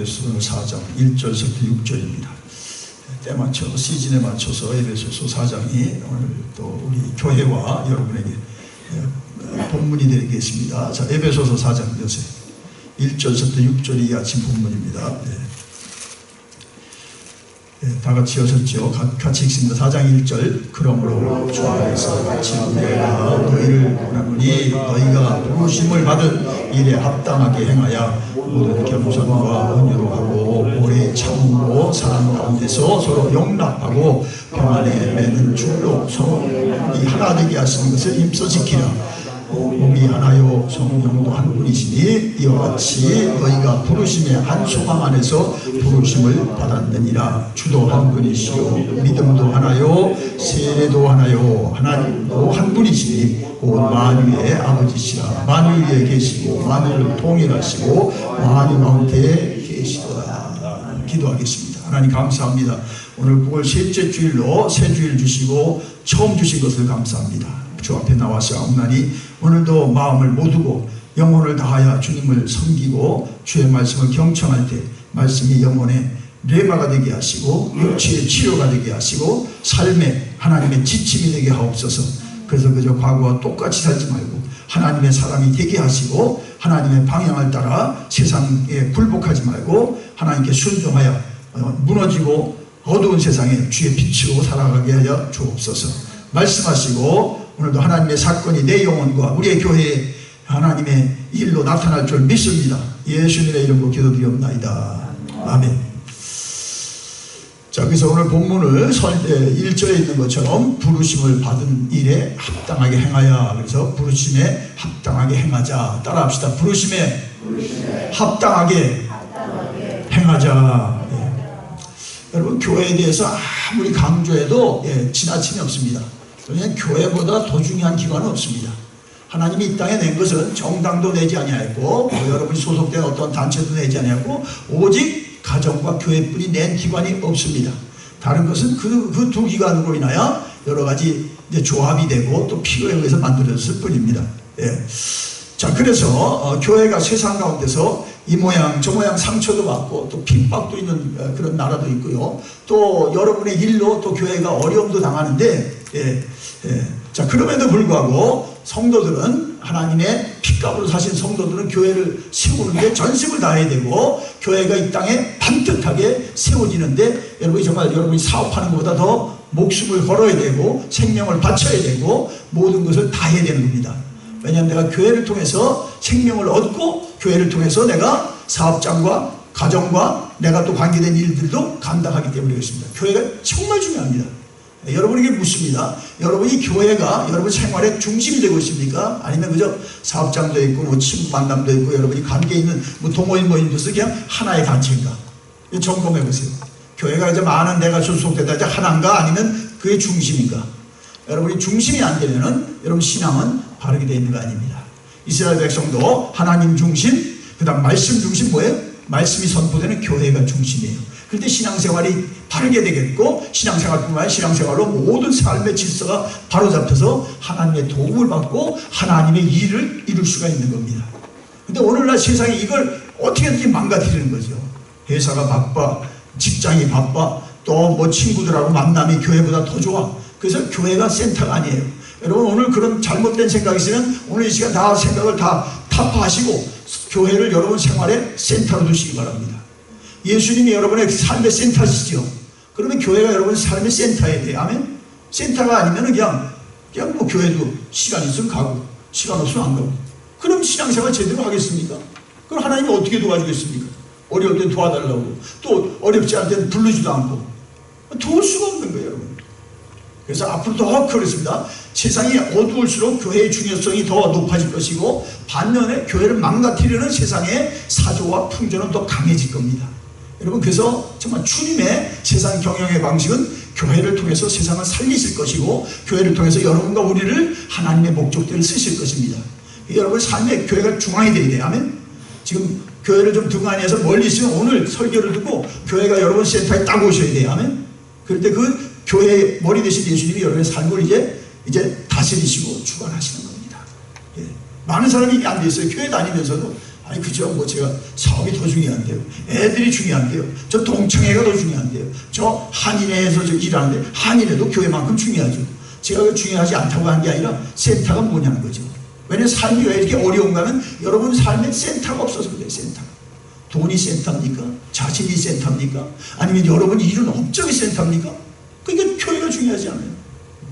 에베소서 4장 1절부터 6절입니다. 때맞춰 시즌에 맞춰서 에베소서 4장이 오늘 또 우리 교회와 여러분에게 본문이 되겠습니다. 자, 에베소서 4장 여세 1절부터 6절이 아침 본문입니다. 다 같이 여셨죠? 같이 읽습니다. 4장 1절. 그러므로 주 안에서 같이 내가 너희를 원하노니 너희가 부르심을 받은 일에 합당하게 행하여 모든 겸손과 온유로 하고 오래 참음으로 사랑 가운데서 서로 용납하고 평안에 맺는 줄로 성이 하나 되게 하시는 것을 힘써 지키라. 몸이 하나요 성령도 한 분이시니 이와 같이 너희가 부르심의 한 소망 안에서 부르심을 받았느니라. 주도 한 분이시요 믿음도 하나요 세례도 하나요 하나님도 한 분이시니 곧 만유의 아버지시라. 만유 위에 계시고 만유를 통일하시고 만유 가운데 계시도다. 기도하겠습니다. 하나님 감사합니다. 오늘 9월 셋째 주일로 새 주일 주시고 처음 주신 것을 감사합니다. 주 앞에 나와서옵나니 오늘도 마음을 못 두고 영혼을 다하여 주님을 섬기고 주의 말씀을 경청할 때 말씀이 영혼의 레마가 되게 하시고 육체의 치료가 되게 하시고 삶의 하나님의 지침이 되게 하옵소서. 그래서 그저 과거와 똑같이 살지 말고 하나님의 사람이 되게 하시고 하나님의 방향을 따라 세상에 굴복하지 말고 하나님께 순종하여 무너지고 어두운 세상에 주의 빛으로 살아가게 하여 주옵소서. 말씀하시고 오늘도 하나님의 사건이 내 영혼과 우리의 교회에 하나님의 일로 나타날 줄 믿습니다. 예수님의 이름으로 기도드리옵나이다. 아멘. 자, 그래서 오늘 본문을 1절에 있는 것처럼 부르심을 받은 일에 합당하게 행하여, 그래서 부르심에 합당하게 행하자. 따라합시다. 부르심에 합당하게 행하자. 여러분, 교회에 대해서 아무리 강조해도 지나침이 없습니다. 왜냐하면 교회보다 더 중요한 기관은 없습니다. 하나님이 이 땅에 낸 것은 정당도 내지 아니하였고 여러분이 소속된 어떤 단체도 내지 아니하였고 오직 가정과 교회뿐이 낸 기관이 없습니다. 다른 것은 그 두 기관으로 인하여 여러 가지 이제 조합이 되고 또 필요에 의해서 만들어졌을 뿐입니다. 자, 그래서 교회가 세상 가운데서 이 모양 저 모양 상처도 받고 또 핍박도 있는 그런 나라도 있고요. 또 여러분의 일로 또 교회가 어려움도 당하는데 자, 그럼에도 불구하고 성도들은 하나님의 핏값으로 사신 성도들은 교회를 세우는데 전심을 다해야 되고 교회가 이 땅에 반듯하게 세워지는데 여러분이 정말 여러분이 사업하는 것보다 더 목숨을 걸어야 되고 생명을 바쳐야 되고 모든 것을 다 해야 되는 겁니다. 왜냐하면 내가 교회를 통해서 생명을 얻고 교회를 통해서 내가 사업장과 가정과 내가 또 관계된 일들도 감당하기 때문에 그렇습니다. 교회가 정말 중요합니다. 여러분에게 묻습니다. 여러분이 교회가 여러분 생활의 중심이 되고 있습니까? 아니면 그저 사업장도 있고 뭐 친구 만남도 있고 여러분이 관계 있는 뭐 동호인 모임도 있어 그냥 하나의 단체인가? 점검해 보세요. 교회가 이제 많은 데가 소속되다 이제 하나인가 아니면 그게 중심인가? 여러분이 중심이 안 되면은 여러분 신앙은 바르게 되어 있는 거 아닙니다. 이스라엘 백성도 하나님 중심, 그 다음 말씀 중심 뭐예요? 말씀이 선포되는 교회가 중심이에요. 그런데 신앙생활이 바르게 되겠고 신앙생활뿐만 아니라 신앙생활로 모든 삶의 질서가 바로잡혀서 하나님의 도움을 받고 하나님의 일을 이룰 수가 있는 겁니다. 그런데 오늘날 세상에 이걸 어떻게든지 망가뜨리는 거죠. 회사가 바빠, 직장이 바빠, 또 뭐 친구들하고 만남이 교회보다 더 좋아. 그래서 교회가 센터가 아니에요. 여러분 오늘 그런 잘못된 생각이 있으면 오늘 이 시간 다 생각을 다 타파하시고 교회를 여러분 생활의 센터로 두시기 바랍니다. 예수님이 여러분의 삶의 센터시죠. 그러면 교회가 여러분 삶의 센터에 대해 아멘? 센터가 아니면 그냥 뭐 교회도 시간 있으면 가고 시간 없으면 안 가고 그럼 신앙생활 제대로 하겠습니까? 그럼 하나님이 어떻게 도와주겠습니까? 어려울 땐 도와달라고 또 어렵지 않을 땐 부르지도 않고 도울 수가 없는 거예요 여러분. 그래서 앞으로 더 그렇습니다. 세상이 어두울수록 교회의 중요성이 더 높아질 것이고 반면에 교회를 망가뜨리는 세상의 사조와 풍조는 더 강해질 겁니다. 여러분 그래서 정말 주님의 세상 경영의 방식은 교회를 통해서 세상을 살리실 것이고 교회를 통해서 여러분과 우리를 하나님의 목적대로 쓰실 것입니다. 여러분 삶의 교회가 중앙이 되어야 돼요. 아멘? 지금 교회를 좀 등한히해서 멀리 있으면 오늘 설교를 듣고 교회가 여러분 센터에 딱 오셔야 돼요. 아멘? 그럴 때 그 교회의 머리 되신 예수님이 여러분의 삶을 이제 다스리시고 주관하시는 겁니다. 많은 사람이 이게 안 돼 있어요. 교회 다니면서도 아니 그죠? 뭐 제가 사업이 더 중요한데요. 애들이 중요한데요. 저 동창회가 더 중요한데요. 저 한인회에서 저 일하는데 한인회도 교회만큼 중요하죠. 제가 그 중요하지 않다고 한 게 아니라 센터가 뭐냐는 거죠. 왜냐면 삶이 왜 이렇게 어려운가는 여러분 삶에 센터가 없어서 그래요. 센터가. 돈이 센터입니까? 자신이 센터입니까? 아니면 여러분이 이룬 업적이 센터입니까? 그러니까 교회가 중요하지 않아요.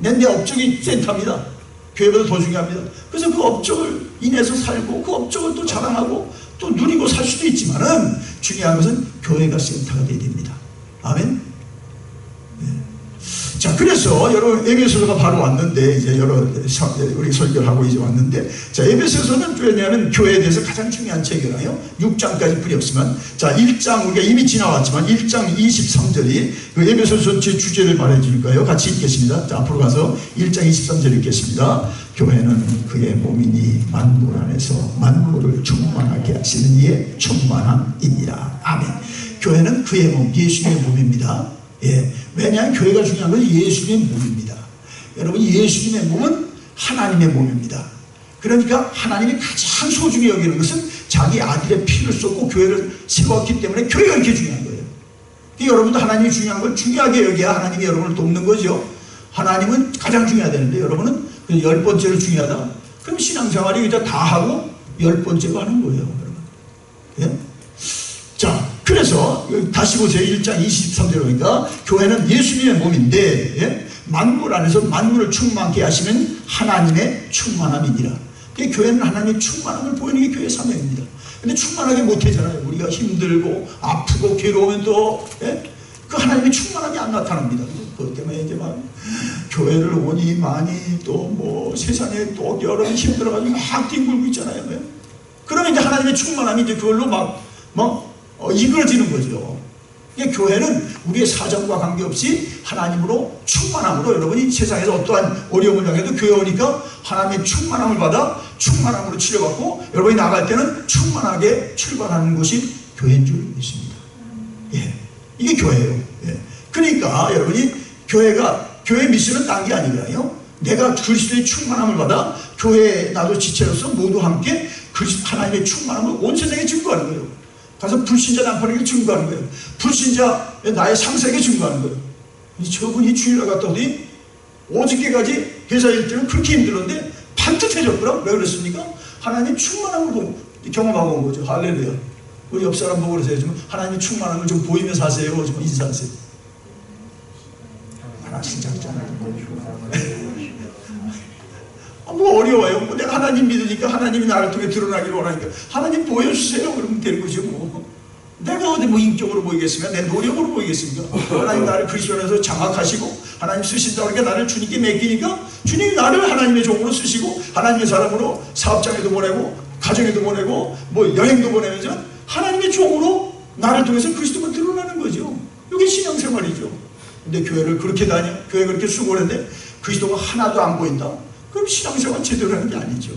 내 업적이 센터입니다. 교회보다 더 중요합니다. 그래서 그 업적을 인해서 살고 그 업적을 또 자랑하고 또 누리고 살 수도 있지만은 중요한 것은 교회가 센터가 되어야 됩니다. 아멘. 네. 자, 그래서 여러분 에베소서가 바로 왔는데 이제 우리 설교를 하고 이제 왔는데, 자, 에베소서는 왜냐하면 교회에 대해서 가장 중요한 책이라요. 6장까지 뿌리 없으면, 자, 1장 우리가 이미 지나왔지만 1장 23절이 그 에베소서 전체 주제를 말해주니까요. 같이 읽겠습니다. 자, 앞으로 가서 1장 23절 읽겠습니다. 교회는 그의 몸이니 만물 안에서 만물을 충만하게 하시는 이의 충만함이니라. 아멘. 교회는 그의 몸, 예수님의 몸입니다. 예, 왜냐하면 교회가 중요한 건 예수님의 몸입니다. 여러분, 예수님의 몸은 하나님의 몸입니다. 그러니까 하나님이 가장 소중히 여기는 것은 자기 아들의 피를 쏟고 교회를 세웠기 때문에 교회가 이렇게 중요한 거예요. 여러분도 하나님이 중요한 걸 중요하게 여기야 하나님이 여러분을 돕는 거죠. 하나님은 가장 중요하다는데 여러분은 10번째로 중요하다. 그럼 신앙생활이 이제 다 하고 10번째로 하는 거예요, 여러분. 예? 자, 그래서 다시 보세요. 1장 23절로 보니까 교회는 예수님의 몸인데, 예? 만물 안에서 만물을 충만케 하시는 하나님의 충만함이니라. 교회는 하나님의 충만함을 보이는 게 교회의 사명입니다. 근데 충만하게 못하잖아요. 우리가 힘들고 아프고 괴로우면 또, 예? 그 하나님의 충만함이 안 나타납니다. 그것 때문에 이제 막 교회를 오니 많이 또 뭐 세상에 또 여러 힘들어가지고 막 뒹굴고 있잖아요. 예? 그러면 이제 하나님의 충만함이 이제 그걸로 이끌어지는 거죠. 교회는 우리의 사정과 관계없이 하나님으로 충만함으로, 여러분이 세상에서 어떠한 어려움을 당해도 교회 오니까 하나님의 충만함을 받아 충만함으로 치료받고 여러분이 나갈 때는 충만하게 출발하는 것이 교회인 줄 믿습니다. 예, 이게 교회예요. 예. 그러니까 여러분이 교회 미션은 딴 게 아니라요. 내가 그리스도의 충만함을 받아 교회에 나도 지체로서 모두 함께 하나님의 충만함을 온 세상에 증거하는 거예요. 가서 불신자 남편에게 증거하는 거예요. 불신자 나의 상사에게 증거하는 거예요. 저분이 주일날 갔다 오더니 어저께까지 회사 일정은 그렇게 힘들었는데 반듯해졌더라. 왜 그랬습니까? 하나님 충만함을 경험하고 온 거죠. 할렐루야. 우리 옆 사람 보고 그러세요. 좀 하나님 충만함을 좀 보이면서 하세요. 좀 인사하세요. 하나씩 작잖아요. 뭐 어려워요. 뭐 내가 하나님 믿으니까 하나님이 나를 통해 드러나기를 원하니까 하나님 보여주세요. 그러면 되는 거죠. 뭐 내가 어디 뭐 인격으로 보이겠습니까? 내 노력으로 보이겠습니까? 하나님 나를 그리스도 안에서 장악하시고 하나님 쓰신다고 그러니까 나를 주님께 맡기니까 주님이 나를 하나님의 종으로 쓰시고 하나님의 사람으로 사업장에도 보내고 가정에도 보내고 뭐 여행도 보내면서 하나님의 종으로 나를 통해서 그리스도가 드러나는 거죠. 이게 신앙생활이죠. 근데 교회를 그렇게 다녀, 교회 그렇게 수고를 했는데 그리스도가 하나도 안 보인다? 그럼 신앙생활 제대로 하는 게 아니죠.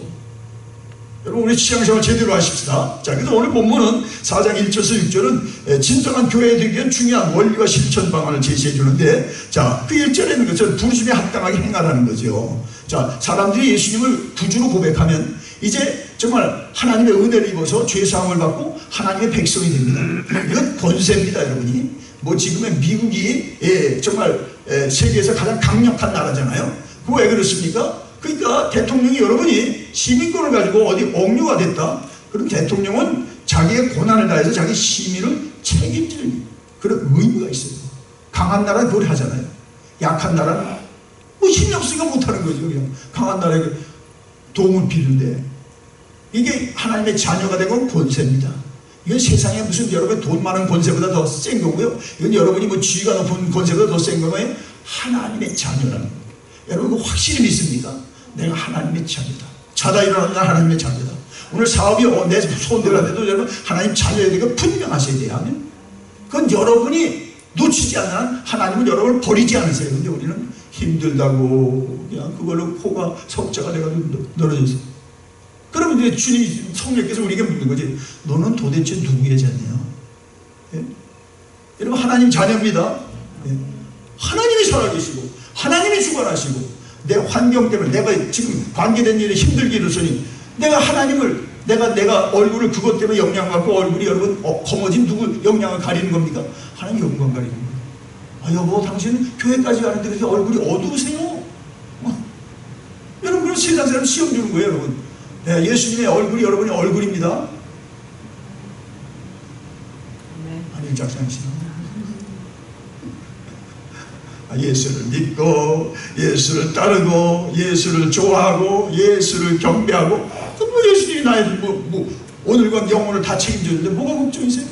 여러분, 우리 신앙생활 제대로 하십시다. 자, 그래서 오늘 본문은 4장 1절에서 6절은 진정한 교회에 되기 위한 중요한 원리와 실천 방안을 제시해 주는데, 자, 그 1절에 있는 것은 부르심에 합당하게 행하라는 거죠. 자, 사람들이 예수님을 구주로 고백하면 이제 정말 하나님의 은혜를 입어서 죄사함을 받고 하나님의 백성이 됩니다. 이건 권세입니다, 여러분이. 뭐 지금의 미국이 정말 세계에서 가장 강력한 나라잖아요. 그거 왜 그렇습니까? 그러니까 대통령이, 여러분이 시민권을 가지고 어디 억류가 됐다. 그럼 대통령은 자기의 고난을 다해서 자기 시민을 책임질 그런 의무가 있어요. 강한 나라는 그걸 하잖아요. 약한 나라는 뭐 힘이 없으니까 못하는 거죠. 그냥 강한 나라에게 도움을 비는데, 이게 하나님의 자녀가 되고 권세입니다. 이건 세상에 무슨 여러분 돈 많은 권세보다 더 센 거고요. 이건 여러분이 뭐 지위가 높은 권세보다 더 센 거예요. 하나님의 자녀라는 거예요. 여러분 그거 확실히 믿습니까? 내가 하나님의 자녀다. 자다 일어나는 나 하나님의 자녀다. 오늘 사업이 내 손대로 해도 여러분 하나님 자녀에 대해 분명하셔야 돼요. 하면 그건 여러분이 놓치지 않는 한 하나님은 여러분을 버리지 않으세요. 근데 우리는 힘들다고 그냥 그걸로 코가 석자가 돼가지고 늘어졌어요. 그러면 이제 주님 성령께서 우리에게 묻는 거지. 너는 도대체 누구의 자녀야? 예? 여러분 하나님 자녀입니다. 예? 하나님이 살아계시고 하나님이 주관하시고 내 환경 때문에 내가 지금 관계된 일에 힘들게 이르서니 내가 하나님을 내가 얼굴을 그것 때문에 영향받고 얼굴이 여러분 검어진 누구 영향을 가리는 겁니까? 하나님 영광 가리는 거예요. 아 여보 당신 교회까지 가는데 그렇게 얼굴이 어두우세요? 여러분 그런 세상 사람 시험 주는 거예요 여러분. 네, 예수님의 얼굴이 여러분의 얼굴입니다. 네. 아니 작상이시나? 예수를 믿고 예수를 따르고 예수를 좋아하고 예수를 경배하고 뭐 예수님이 나의 오늘과 영혼을 다 책임져주는데 뭐가 걱정이세요?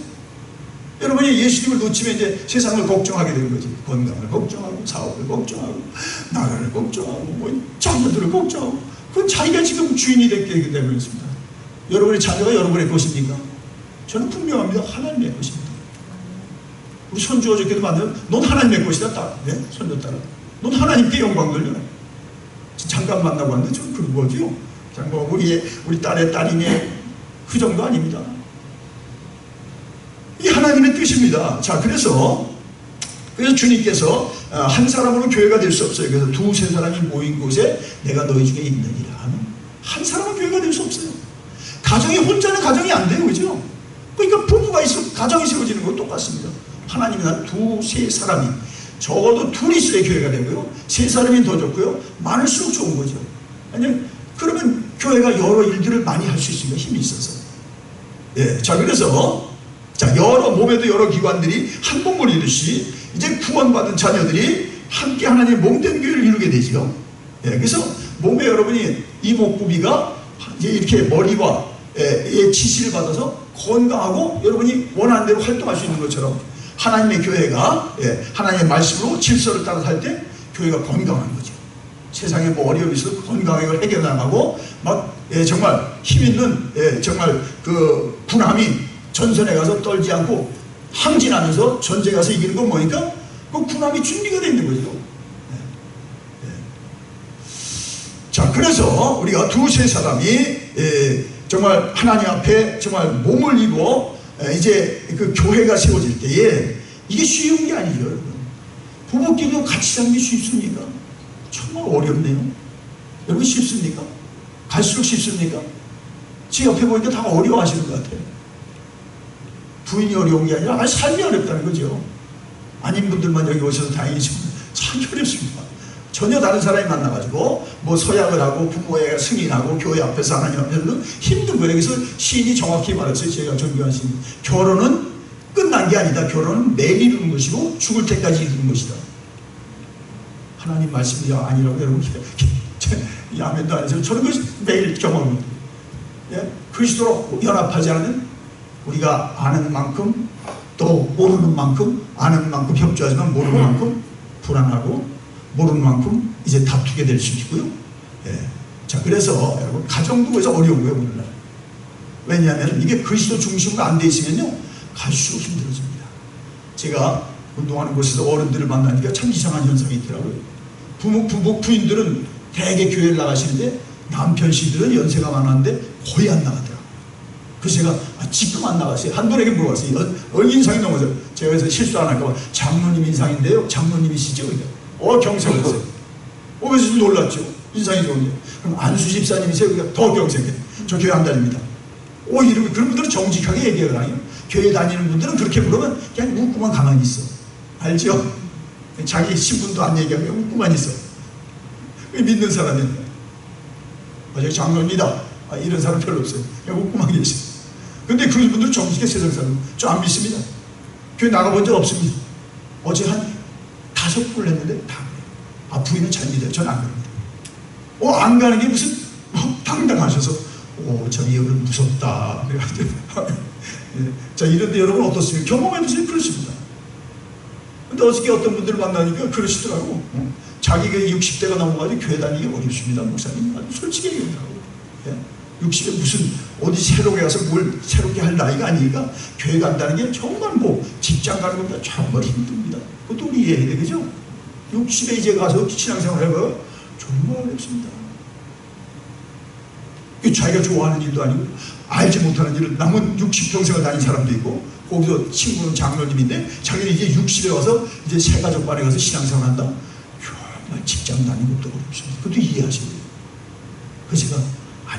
여러분이 예수님을 놓치면 이제 세상을 걱정하게 되는 거지. 건강을 걱정하고 사업을 걱정하고 나라를 걱정하고 뭐 자녀들을 걱정하고 그건 자기가 지금 주인이 되기 때문이었습니다. 여러분의 자녀가 여러분의 것입니까? 저는 분명합니다. 하나님의 것입니다. 우리 손주 어저께도 만나면 넌 하나님의 것이다. 네? 손주 따라 넌 하나님께 영광 돌려라. 잠깐 만나고 왔는데 저는 그런 거죠. 뭐 우리 딸의 딸이네 그 정도 아닙니다. 이게 하나님의 뜻입니다. 자 그래서 주님께서 한 사람으로 교회가 될 수 없어요. 그래서 두세 사람이 모인 곳에 내가 너희 중에 있느니라. 한 사람은 교회가 될 수 없어요. 가정이 혼자는 가정이 안 돼요. 그죠? 그러니까 부부가 있어 가정이 세워지는 건 똑같습니다. 하나님이 난 두세 사람이 적어도 둘이 있어야 교회가 되고요. 세 사람이 더 좋고요. 많을수록 좋은 거죠. 왜냐면 그러면 교회가 여러 일들을 많이 할 수 있으니까 힘이 있어서. 예, 자 그래서 여러 몸에도 여러 기관들이 한 몸을 이루시 이제 구원받은 자녀들이 함께 하나님의 몸된 교회를 이루게 되죠. 예, 그래서 몸에 여러분이 이목구비가 이제 이렇게 머리와 지시를 받아서 건강하고 여러분이 원하는 대로 활동할 수 있는 것처럼 하나님의 교회가 하나님의 말씀으로 질서를 따라 살 때 교회가 건강한 거죠. 세상에 뭐 어려움이 있어도 건강하게 해결나가고 막 정말 힘있는 정말 그 군함이 전선에 가서 떨지 않고 항진하면서 전쟁에 가서 이기는 건 뭐니까 그 군함이 준비가 되어 있는 거죠. 자 그래서 우리가 두세 사람이 정말 하나님 앞에 정말 몸을 이루어 이제 그 교회가 세워질 때에 이게 쉬운 게 아니죠. 여러분. 부부끼리도 같이 사는 게 쉽습니까? 정말 어렵네요. 여러분 쉽습니까? 갈수록 쉽습니까? 제 옆에 보니까 다 어려워하시는 것 같아요. 부인이 어려운 게 아니라 삶이 어렵다는 거죠. 아닌 분들만 여기 오셔서 다행이지만 참 어렵습니다. 전혀 다른 사람이 만나가지고 뭐 서약을 하고 부모에 승인하고 교회 앞에서 하나님 앞에서 힘든 거예요. 그래서 시인이 정확히 말했어요. 제가 존경하는 시인. 결혼은 끝난 게 아니다. 결혼은 매일 이루는 것이고 죽을 때까지 이루는 것이다. 하나님 말씀이 아니라고 여러분 야멘도 아니죠. 저는 그 매일 경험합니다. 예? 그리스도로 연합하지 않으면 우리가 아는 만큼 또 모르는 만큼 아는 만큼 협조하지만 모르는 만큼 불안하고 모르는 만큼 이제 다투게 될 수 있고요. 예. 자 그래서 여러분 가정도 그래서 어려운 거예요 오늘날. 왜냐하면 이게 그리스도 중심으로 안 돼 있으면요 갈수록 힘들어집니다. 제가 운동하는 곳에서 어른들을 만나니까 참 이상한 현상이 있더라고요. 부인들은 대개 교회를 나가시는데 남편 씨들은 연세가 많았는데 거의 안 나가더라고요. 그래서 제가 지금 안 나갔어요. 한 분에게 물어봤어요. 인상이 넘어져요. 제가 그래서 실수 안 할까봐 장로님 인상인데요. 장로님이시죠? 경색했어요. 그래서 좀 놀랐죠. 인상이 좋은데. 그럼 안수 집사님이세요? 그러니까 더 경색해. 저 교회 안 다닙니다. 이러면 그런 분들은 정직하게 얘기를 하요. 교회 다니는 분들은 그렇게 물으면 그냥 웃고만 가만히 있어. 알죠? 자기 신분도 안 얘기하고 웃고만 있어. 믿는 사람이에요. 저 장로입니다. 이런 사람 별로 없어요. 그냥 웃고만 계세요. 근데 그런 분들은 정직하게 세상 사람. 저 안 믿습니다. 교회 나가본 적 없습니다. 어제 한 5분 했는데 다 그래요. 부인은 잘 믿어요. 저는 안 그럽니다. 안 가는 게 무슨 당당하셔서 저기 여러분 무섭다. 그래가지고 자 이런데 여러분 어떻습니까? 경험해보세요. 그렇습니다. 근데 어저께 어떤 분들을 만나니까 그러시더라고. 자기가 60대가 넘어가지고 교회 다니기 어렵습니다. 목사님 아주 솔직히 얘기하더라고. 60에 무슨 어디 새롭게 가서 뭘 새롭게 할 나이가 아니니까 교회 간다는 게 정말 뭐 직장 가는 것보다 정말 힘듭니다. 그것도 우리 이해해야 돼. 그죠? 60에 이제 가서 신앙생활 해봐요. 정말 어렵습니다. 자기가 좋아하는 일도 아니고 알지 못하는 일을 남은 60평생을 다닌 사람도 있고 거기서 친구는 장로님인데 자기는 이제 60에 와서 이제 새가족반에 가서 신앙생활 한다. 정말 직장 다니는 것도 어렵습니다. 그것도 이해하셔야 돼요. 그래서 제가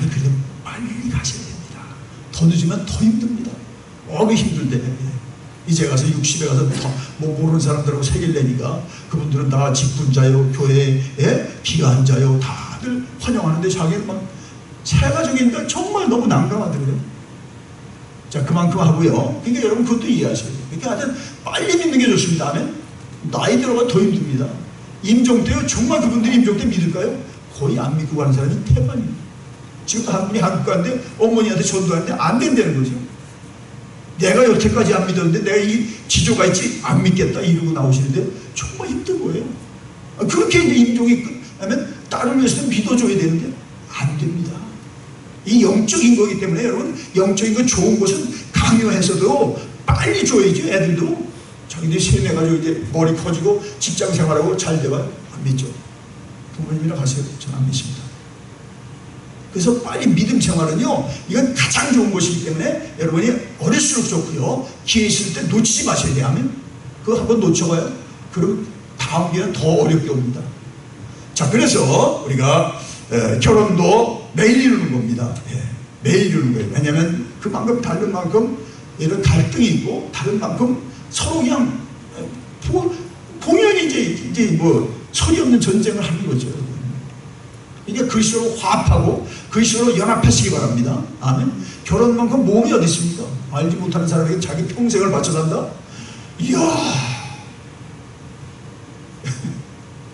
그래도 빨리 가셔야 됩니다. 더 늦으면 더 힘듭니다. 그 힘들대. 이제 가서 60에 가서 뭐 모르는 사람들하고 세계를 내니까 그분들은 다 직분자요, 교회에 기여한 자요, 다들 환영하는데 자기는 막 세가족이니까 정말 너무 난감하더라고요. 자, 그만큼 하고요. 그러니까 여러분 그것도 이해하셔야 돼요. 그러니까 하여튼 빨리 믿는 게 좋습니다. 아멘. 나이 들어가 더 힘듭니다. 임종 때요. 정말 그분들이 임종 때 믿을까요? 거의 안 믿고 가는 사람이 태반입니다. 지금 한 분이 한국 가는데 어머니한테 전도하는데 안 된다는 거죠. 내가 여태까지 안 믿었는데 내가 이 지조가 있지 안 믿겠다 이러고 나오시는데 정말 힘든 거예요. 그렇게 이제 임종이 끝나면 딸을 위해서는 믿어줘야 되는데 안 됩니다. 이 영적인 거기 때문에 여러분 영적인 거 좋은 것은 강요해서도 빨리 줘야죠. 애들도 자기들이 세뇌가지고 이제 머리 커지고 직장 생활하고 잘 돼봐요. 안 믿죠. 부모님이랑 가세요. 저는 안 믿습니다. 그래서 빨리 믿음 생활은요, 이건 가장 좋은 것이기 때문에 여러분이 어릴수록 좋고요, 기회 있을 때 놓치지 마셔야 돼요. 하면 그거 한번 놓쳐봐요. 그럼 다음 기회는 더 어렵게 옵니다. 자, 그래서 우리가 결혼도 매일 이루는 겁니다. 매일 이루는 거예요. 왜냐하면 그만큼 다른 만큼 이런 갈등이 있고 다른 만큼 서로 그냥 공연히 이제 뭐 소리 없는 전쟁을 하는 거죠. 이게 그리스도로 화합하고 그리스도로 연합하시기 바랍니다. 아멘. 결혼만큼 모험이 어디 있습니까? 알지 못하는 사람에게 자기 평생을 바쳐 산다? 이야.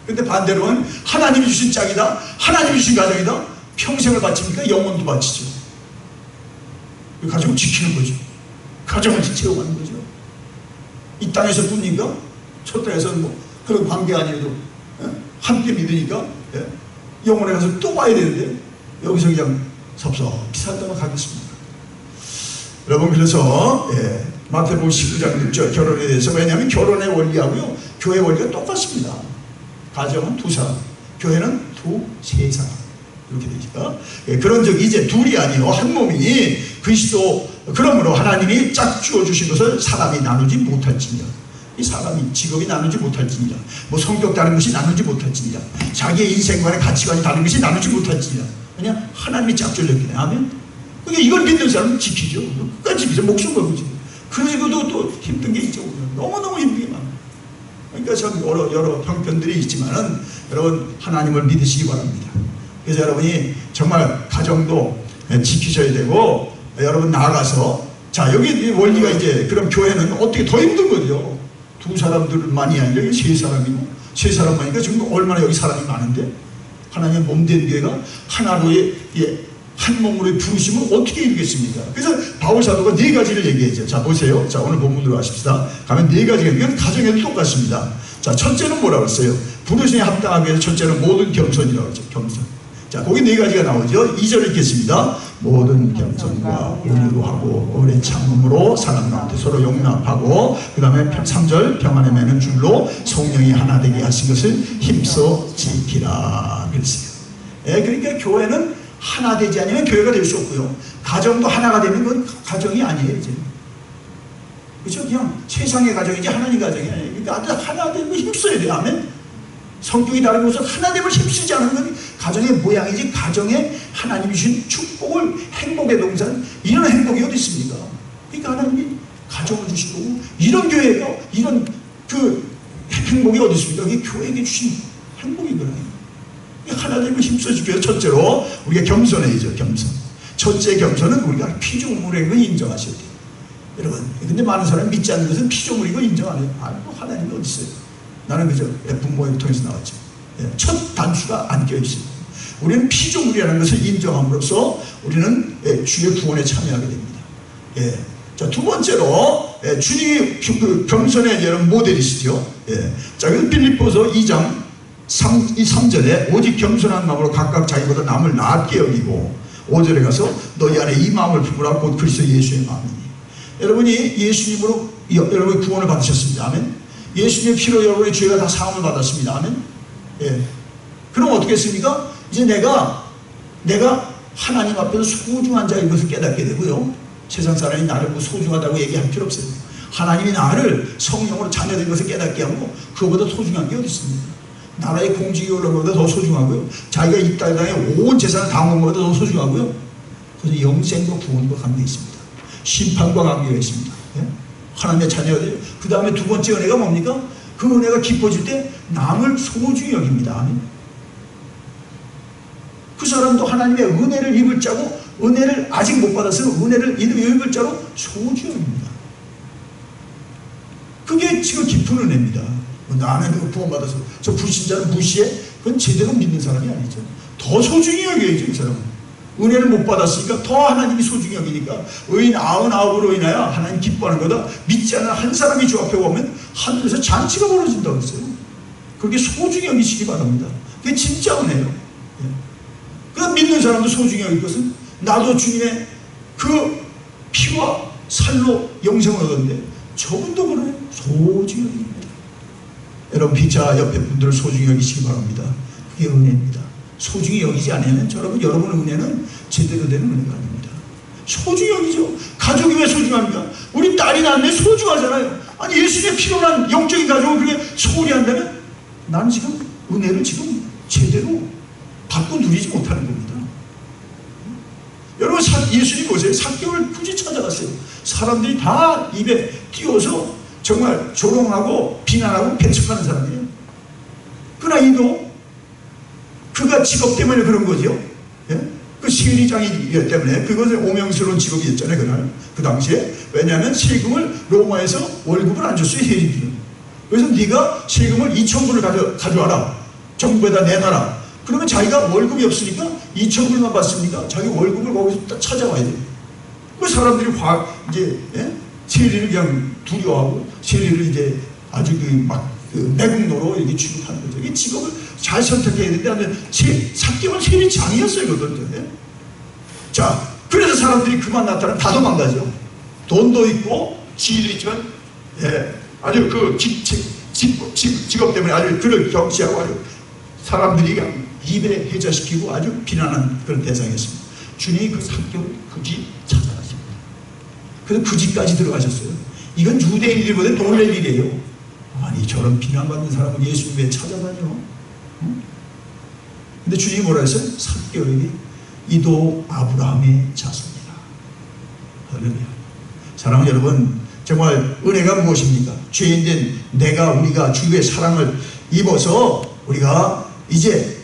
근데 반대로는 하나님이 주신 짝이다, 하나님이 주신 가정이다, 평생을 바칩니까? 영혼도 바치죠. 그 가정을 지키는 거죠. 가정을 채워가는 거죠. 이 땅에서 뿐인가? 저 땅에서는 뭐 그런 관계 아니어도 함께 믿으니까 영혼에 가서 또 봐야 되는데 여기서 그냥 섭섭히 살다가 가겠습니다. 여러분, 그래서 마태복음 19장 6절 결혼에 대해서, 왜냐하면 결혼의 원리하고요 교회 원리가 똑같습니다. 가정은 두 사람, 교회는 세 사람 이렇게 되니까 그런 적이 이제 둘이 아니요 한 몸이 그리스도. 그러므로 하나님이 짝 주어주신 것을 사람이 나누지 못할지니라. 이 사람이 직업이 나누지 못할지니라, 뭐 성격 다른 것이 나누지 못할지니라, 자기의 인생관의 가치관이 다른 것이 나누지 못할지니라. 그냥 하나님이 짝줄렸기 때문에. 아멘. 그러니까 이걸 믿는 사람은 지키죠. 끝까지 지키죠. 목숨 걸고지. 그러고도 또 힘든 게 있죠. 너무너무 힘든 게 많아요. 그러니까 참 여러 형편들이 있지만은 여러분 하나님을 믿으시기 바랍니다. 그래서 여러분이 정말 가정도 지키셔야 되고, 여러분 나아가서, 자, 여기 원리가 이제, 그럼 교회는 어떻게 더 힘든 거죠. 두 사람들만이 아니라 세 사람이고, 세 사람만이니까 지금 얼마나 여기 사람이 많은데, 하나님 몸된 교회가 하나로의 한 몸으로의 부르심을 어떻게 이루겠습니까? 그래서 바울 사도가 네 가지를 얘기했죠. 자, 보세요. 자, 오늘 본문으로 가십시다. 가면 네 가지가, 이건 가정에도 똑같습니다. 자, 첫째는 뭐라고 했어요? 부르심에 합당하기 위해서 첫째는 모든 겸손이라고 했죠. 겸손. 자, 거기 네 가지가 나오죠. 2절 읽겠습니다. 모든 겸손과 온유로 하고 오래 참음으로 사람 가운데 서로 용납하고, 그 다음에 3절 평안에 매는 줄로 성령이 하나 되게 하신 것을 힘써 지키라 그랬어요. 그러니까 교회는 하나 되지 않으면 교회가 될 수 없고요, 가정도 하나가 되면 그건 가정이 아니에요. 이제. 그렇죠? 그냥 세상의 가정이지 하나님 가정이 아니에요. 그러니까 하나 되는 거 힘써야 돼요. 아멘. 성격이 다른 것은 하나님을 힘쓰지 않은 건 가정의 모양이지, 가정에 하나님이 주신 축복을, 행복의 동산, 이런 행복이 어디 있습니까? 그러니까 하나님이 가정을 주신 거고, 이런 교회가 이런 그 행복이 어디 있습니까? 이게 교회에게 주신 행복인 거예요. 하나님을 힘써주기 위해서 첫째로 우리가 겸손해야죠. 겸손. 첫째 겸손은 우리가 피조물인 걸 인정하셔야 돼요. 여러분, 근데 많은 사람이 믿지 않는 것은 피조물인 걸 인정 안 해요. 하나님이 어디 있어요? 나는 그저 부모를 통해서 나왔죠. 첫 단추가 안 껴있어요. 우리는 피조물이라는 것을 인정함으로써 우리는 주의 구원에 참여하게 됩니다. 자, 두 번째로 주님이 겸손의 여러분 모델이시죠. 자, 그래서 빌립보서 2장 3절에 오직 겸손한 마음으로 각각 자기보다 남을 낮게 여기고, 5절에 가서 너희 안에 이 마음을 품으라 곧 그리스도 예수의 마음이니. 여러분이 예수님으로 여러분이 구원을 받으셨습니다. 아멘. 예수님의 피로 여러분의 죄가 다 사함을 받았습니다. 아멘. 그럼 어떻게 했습니까? 이제 내가 하나님 앞에서 소중한 자인 것을 깨닫게 되고요, 세상 사람이 나를 뭐 소중하다고 얘기할 필요 없어요. 하나님이 나를 성령으로 자녀된 것을 깨닫게 하고, 그거보다 소중한 게 어디 있습니까? 나라의 공직이 올라오는 것보다 더 소중하고요, 자기가 이 땅에 온 재산을 다 먹는 것보다 더 소중하고요, 그래서 영생과 구원과 관계 있습니다. 심판과 관계가 있습니다. 예? 하나님의 자녀가 돼요. 그 다음에 두 번째 은혜가 뭡니까? 그 은혜가 깊어질 때 남을 소중히 여깁니다. 아멘. 그 사람도 하나님의 은혜를 입을 자고 은혜를 아직 못 받았으면 은혜를 입을 자로 소중히 여깁니다. 그게 지금 깊은 은혜입니다. 나는 구원받아서 저 불신자는 무시해? 그건 제대로 믿는 사람이 아니죠. 더 소중히 여겨야죠. 이 사람은 은혜를 못 받았으니까 더 하나님이 소중히 여기니까 의인 99으로 인하여 하나님 기뻐하는 거다. 믿지 않는 한 사람이 주 앞에 오면 하늘에서 잔치가 벌어진다고 했어요. 그렇게 소중히 여기시기 바랍니다. 그게 진짜 은혜예요. 그럼 믿는 사람도 소중히 여길 것은 나도 주님의 그 피와 살로 영생을 얻었는데 저분도 그러네. 소중히 여깁니다. 여러분 피자 옆에 분들을 소중히 여기시기 바랍니다. 그게 은혜입니다. 소중히 여기지 않으면 여러분의 은혜는 제대로 되는 은혜가 아닙니다. 소중히 여기죠. 가족이 왜 소중합니까? 우리 딸이 낳는데 소중하잖아요. 아니 예수님의 피로 난 영적인 가족을 그렇게 소홀히 한다면 나는 지금 은혜를 지금 제대로 받고 누리지 못하는 겁니다. 여러분 예수님 보세요. 삭개오를 굳이 찾아갔어요. 사람들이 다 입에 띄워서 정말 조롱하고 비난하고 배척하는 사람이에요. 그러나 이도 그가 직업 때문에 그런 거죠. 예? 그 세리장이기 때문에 그것은 오명스러운 직업이었잖아요. 그날 그 당시에. 왜냐하면 세금을 로마에서 월급을 안 줬어요. 세리들은. 그래서 네가 세금을 2,000불을 가져와라. 정부에다 내놔라. 그러면 자기가 월급이 없으니까 2,000불만 받습니까? 자기 월급을 거기서 딱 찾아와야 돼요. 그 사람들이 이제 세리를 그냥 두려워하고 세리를 이제 아주 매국노로 이렇게 취급하는 거죠. 이 직업을 잘 선택해야 되는데 삭개오는 세리장이었어요. 그것도. 자, 그래서 사람들이 그만 나타나면 다 도망가죠. 돈도 있고 지위도 있지만 아주 그 직업 때문에 아주 그를 경시하고 아주 사람들이 그냥 입에 해자시키고 아주 비난하는 그런 대상이었습니다. 주님이 그 삭개오를 굳이 찾아가십니다. 그래서 그 집까지 들어가셨어요. 이건 유대인 일보다 놀랄 일이에요. 아니 저런 비난받는 사람은 예수님 왜 찾아다녀? 응? 근데 주님이 뭐라 했어요? 삭개오에게 이도 아브라함의 자손이라. 할렐루야. 사랑하는 여러분, 정말 은혜가 무엇입니까? 죄인된 우리가 주의 사랑을 입어서 우리가 이제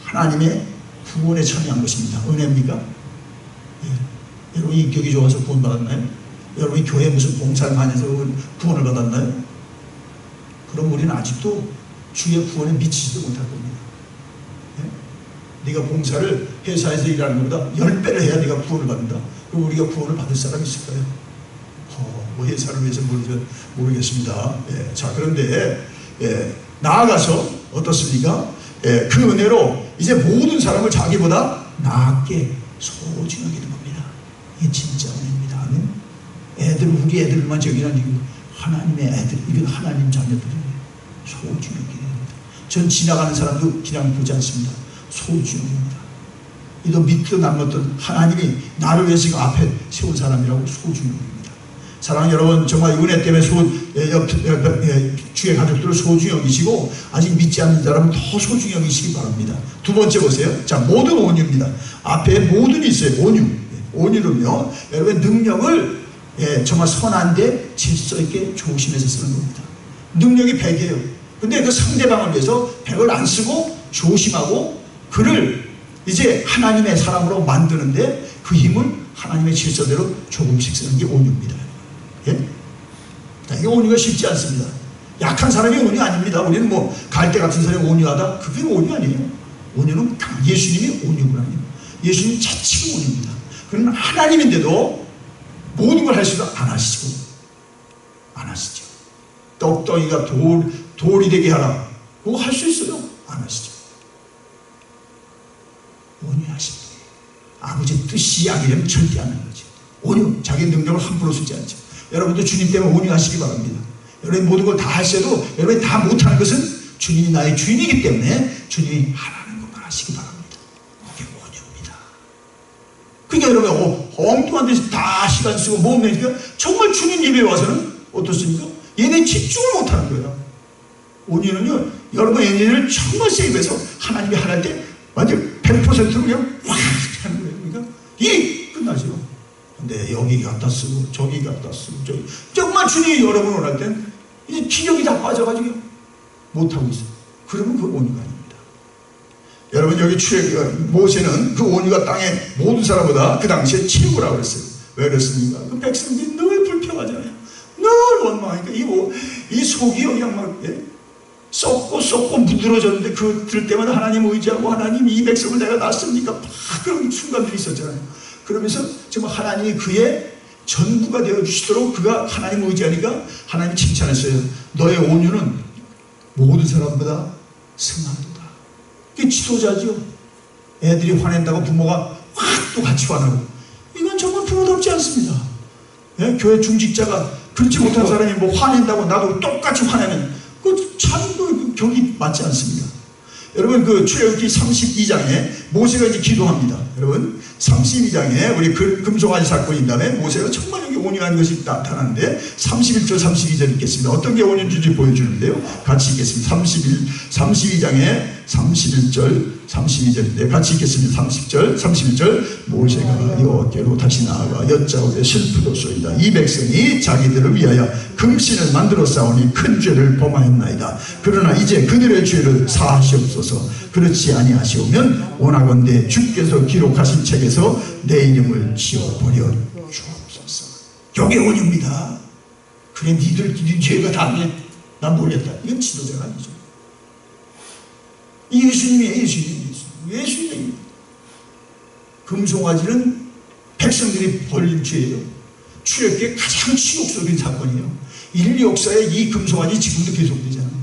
하나님의 구원에 참여한 것입니다. 은혜입니까? 예. 여러분이 인격이 좋아서 구원받았나요? 여러분이 교회 무슨 봉사를 많이 해서 구원을 받았나요? 그럼 우리는 아직도 주의 구원에 미치지도 못할 겁니다. 예? 네가 봉사를 회사에서 일하는 것보다 10배를 해야 네가 구원을 받는다. 그럼 우리가 구원을 받을 사람이 있을까요? 뭐 회사를 위해서 모르겠습니다. 예. 자, 그런데 나아가서 어떻습니까? 그 은혜로 이제 모든 사람을 자기보다 낫게 소중하게 되는 겁니다. 이게 진짜 은혜입니다. 우리 애들만 저기는 하나님의 애들, 이건 하나님 자녀들이에요. 소중하게 됩니다. 전 지나가는 사람도 그냥 보지 않습니다. 소중합니다. 이도 믿든 남았든 하나님이 나를 위해서 앞에 세운 사람이라고 소중합니다. 사랑하는 여러분, 정말 은혜 때문에 주의 가족들을 소중히 여기시고 아직 믿지 않는 사람은 더 소중히 여기시기 바랍니다. 두 번째 보세요. 자, 모든 온유입니다. 앞에 모든이 있어요. 온유는요, 여러분의 능력을 정말 선한데 질서 있게 조심해서 쓰는 겁니다. 능력이 100이에요. 근데 그 상대방을 위해서 100을 안 쓰고 조심하고 그를 이제 하나님의 사람으로 만드는데 그 힘을 하나님의 질서대로 조금씩 쓰는 게 온유입니다. 예? 이 온유가 쉽지 않습니다. 약한 사람이 온유 아닙니다. 우리는 뭐 갈대 같은 사람이 온유하다? 그게 온유 아니에요. 온유는 예수님이 온유구나. 예수님 자체가 온유입니다. 그러면 하나님인데도 모든 걸 할 수도 안 하시죠. 떡덩이가 돌이 되게 하라. 그거 할 수 있어요? 안 하시죠. 온유하십니다. 아버지 뜻이 아니라면 절대 안 하는 거죠. 온유, 자기 능력을 함부로 쓰지 않죠. 여러분도 주님 때문에 온유하시기 바랍니다. 여러분이 모든 걸 다 하셔도 여러분이 다 못하는 것은 주님이 나의 주인이기 때문에 주님이 하라는 것만 하시기 바랍니다. 그게 온유입니다. 그러니까 여러분 엉뚱한 데서 다 시간 쓰고 몸 내니까 정말 주님 예배 와서는 어떻습니까? 예배에 집중을 못하는 거예요. 온유는요, 여러분 에너지를 정말 세이브해서 하나님이 하랄 때 완전 100% 그냥 확 하는 거예요. 그러니까 이 끝나죠. 근데 여기 갖다 쓰고 저기 갖다 쓰고 저기, 정말 주님이 여러분 원할 땐 이제 기력이 다 빠져가지고 못하고 있어요. 그러면 그 온유가 아닙니다. 여러분 여기 모세는 그 온유가 땅의 모든 사람보다 그 당시에 최고라고 그랬어요. 왜 그랬습니까? 그 백성들이 늘 불평하잖아요. 늘 원망하니까 이 속이 그냥 막 썩고 무드러졌는데 그 들을 때마다 하나님 의지하고 하나님 이 백성을 내가 낳습니까? 막 그런 순간들이 있었잖아요. 그러면서 정말 하나님이 그의 전부가 되어주시도록 그가 하나님 의지하니까 하나님이 칭찬했어요. 너의 온유는 모든 사람보다 승하도다. 이게 지도자죠. 애들이 화낸다고 부모가 확 또 같이 화나고, 이건 정말 부모답지 않습니다. 예? 교회 중직자가 그렇지 못한 사람이 뭐 화낸다고 나도 똑같이 화내면 그 참 격이 맞지 않습니다. 여러분 그 출애굽기 32장에 모세가 이제 기도합니다. 여러분 32장에 우리 금송아지 사건인 다음에 모세가 정말 여기 온유한 것이 나타나는데 31절 32절 읽겠습니다. 어떤 게 온유인지 보여주는데요. 같이 읽겠습니다. 32장에 31절 32절인데 같이 읽겠습니다. 30절 31절 모세가 여호와께로 다시 나아가 여짜오되 슬프도소이다. 이 백성이 자기들을 위하여 금신을 만들어 싸우니 큰 죄를 범하였나이다. 그러나 이제 그들의 죄를 사하시옵소서. 그렇지 아니하시오면 원하건대 주께서 기록하신 책에서 내 이름을 지워버려 주옵소서. 여기 온유입니다. 그래 니들 죄가 다 난 모르겠다. 이건 지도자가 아니죠. 이 예수님이에요. 예수님입니다. 금송아지는 백성들이 벌린 죄예요. 출애굽기의 가장 치욕적인 사건이에요. 인류 역사에 이 금송아지 지금도 계속되잖아요.